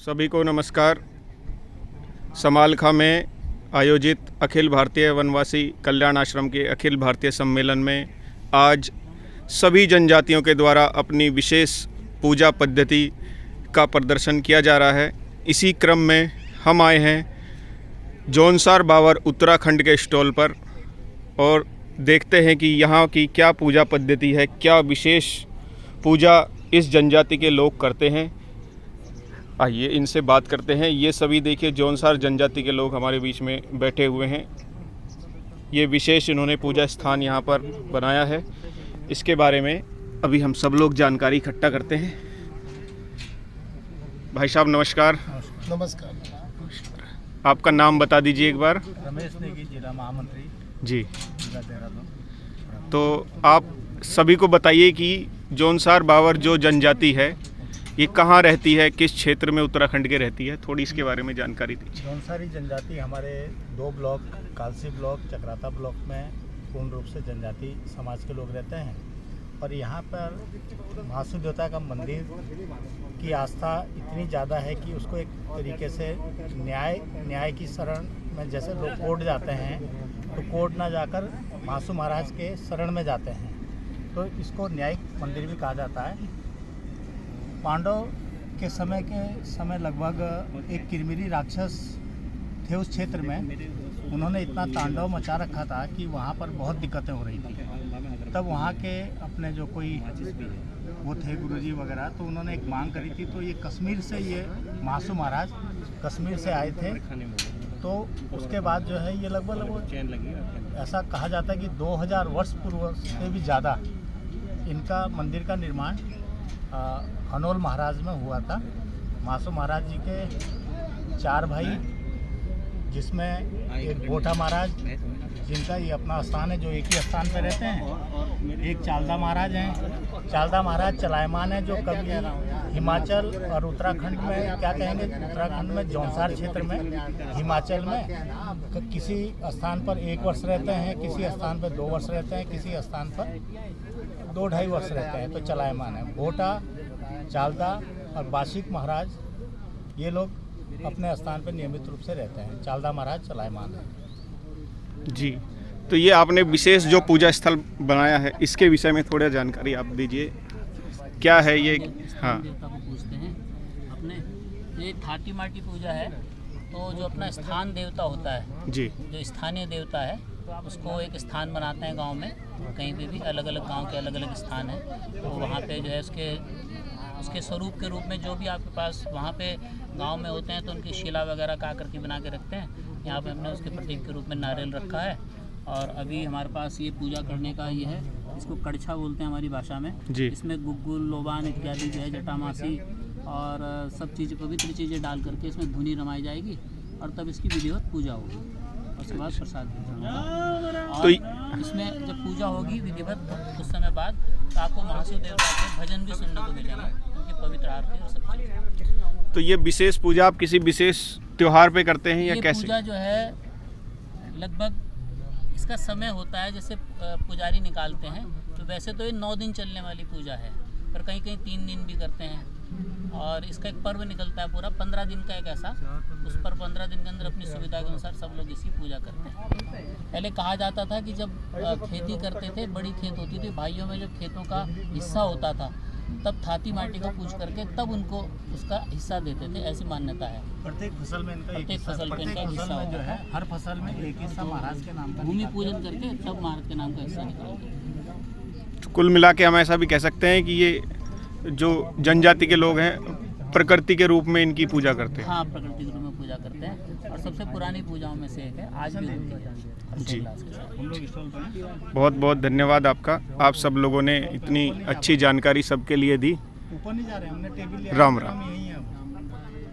सभी को नमस्कार। समालखा में आयोजित अखिल भारतीय वनवासी कल्याण आश्रम के अखिल भारतीय सम्मेलन में आज सभी जनजातियों के द्वारा अपनी विशेष पूजा पद्धति का प्रदर्शन किया जा रहा है। इसी क्रम में हम आए हैं जौनसार बावर उत्तराखंड के स्टॉल पर और देखते हैं कि यहाँ की क्या पूजा पद्धति है, क्या विशेष पूजा इस जनजाति के लोग करते हैं। आइए इनसे बात करते हैं। ये सभी देखिए जौनसार जनजाति के लोग हमारे बीच में बैठे हुए हैं। ये विशेष इन्होंने पूजा स्थान यहाँ पर बनाया है। इसके बारे में अभी हम सब लोग जानकारी इकट्ठा करते हैं। भाई साहब नमस्कार। नमस्कार। आपका नाम बता दीजिए एक बार। रमेश नेगी, जिला महामंत्री जी। जिला देहरादून। तो आप सभी को बताइए कि जौनसार बावर जो जनजाति है ये कहाँ रहती है, किस क्षेत्र में उत्तराखंड के रहती है, थोड़ी इसके बारे में जानकारी दीजिए। जौनसारी जनजाति हमारे 2 block Kalsi block, Chakrata block में पूर्ण रूप से जनजाति समाज के लोग रहते हैं और यहाँ पर महासू देवता का मंदिर की आस्था इतनी ज़्यादा है कि उसको एक तरीके से न्याय की शरण में, जैसे लोग कोर्ट जाते हैं तो कोर्ट ना जाकर महासू महाराज के शरण में जाते हैं, तो इसको न्यायिक मंदिर भी कहा जाता है। पांडव के समय लगभग एक किरमिरी राक्षस थे उस क्षेत्र में। उन्होंने इतना तांडव मचा रखा था कि वहाँ पर बहुत दिक्कतें हो रही थी। तब वहाँ के अपने जो कोई वो थे गुरुजी वगैरह, तो उन्होंने एक मांग करी थी। तो ये कश्मीर से, ये महासू महाराज कश्मीर से आए थे। तो उसके बाद जो है ये लगभग ऐसा कहा जाता है कि 2000 वर्ष पूर्व से भी ज़्यादा इनका मंदिर का निर्माण हनोल महाराज में हुआ था। महासू महाराज जी के 4 भाई, जिसमें एक गोठा महाराज जिनका ये अपना स्थान है, जो एक ही स्थान पर रहते हैं। एक चालदा महाराज हैं। चालदा महाराज चलायमान है, जो कभी हिमाचल और उत्तराखंड में, क्या कहेंगे, उत्तराखंड में जौनसार क्षेत्र में, हिमाचल में किसी स्थान पर 1 वर्ष रहते हैं, किसी स्थान पर 2 वर्ष रहते हैं, किसी स्थान पर 2-2.5 वर्ष रहते हैं। तो चलायमान है। गोठा, चालदा और बाशिक महाराज, ये लोग अपने स्थान पर नियमित रूप से रहते हैं। चालदा महाराज चलायमान है। जी, तो ये आपने विशेष जो पूजा स्थल बनाया है, इसके विषय में थोड़ा जानकारी आप दीजिए। क्या है ये? हाँ, देवता को पूजते हैं अपने। ये ठाटी माटी पूजा है। तो जो अपना स्थान देवता होता है जी, जो स्थानीय देवता है, उसको एक स्थान बनाते हैं गांव में। कहीं पे भी अलग अलग गांव के अलग अलग स्थान है। तो वहाँ पे जो है उसके स्वरूप के रूप में जो भी आपके पास वहाँ पे गांव में होते हैं, तो उनकी शिला वगैरह का आकृति बना के रखते हैं। यहाँ पे हमने उसके प्रतीक के रूप में नारियल रखा है। और अभी हमारे पास ये पूजा करने का ये है, इसको कड़छा बोलते हैं हमारी भाषा में जी। इसमें गुग्गुल, लोबान इत्यादि जो है, जटामासी और सब चीज़ें, पवित्र चीज़ें डाल करके इसमें धुनी रमाई जाएगी और तब इसकी विधिवत पूजा होगी। उसके बाद प्रसाद वितरण होगा। और इसमें जब पूजा होगी विधिवत, कुछ समय बाद तो आपको महासू देवता के भजन भी सुनने को मिलेंगे, उनकी पवित्र आरती और सब चीज़। तो ये विशेष पूजा आप किसी विशेष त्योहार पे करते हैं या कैसे? पूजा जो है लगभग इसका समय होता है, जैसे पुजारी निकालते हैं। तो वैसे तो ये 9 दिन चलने वाली पूजा है, पर कहीं कहीं 3 दिन भी करते हैं। और इसका एक पर्व निकलता है पूरा 15 दिन का, एक ऐसा। उस पर 15 दिन के अंदर अपनी सुविधा के अनुसार सब लोग इसकी पूजा करते हैं। पहले कहा जाता था कि जब खेती करते थे, बड़ी खेत होती थी, भाइयों में जब खेतों का हिस्सा होता था, तब थाती माटी को पूज करके तब उनको उसका हिस्सा देते थे, ऐसी मान्यता है। प्रत्येक फसल में इनका प्रत्येक फसल में इनका हिस्सा जो है, हर फसल में एक हिस्सा महाराज के नाम का भूमि पूजन करके तब महाराज के नाम का हिस्सा निकालते। तो कुल मिला के हम ऐसा भी कह सकते हैं कि ये जो जनजाति के लोग हैं प्रकृति के रूप में इनकी पूजा करते हैं। हाँ, प्रकृति के रूप में पूजा करते हैं और सबसे पुरानी पूजाओं में से एक है, आज भी होती है जी। जी। बहुत बहुत धन्यवाद आपका। आप सब लोगों ने इतनी अच्छी जानकारी सबके लिए दी। ऊपर नहीं जा रहे, हमने टेबल राम राम। यही है।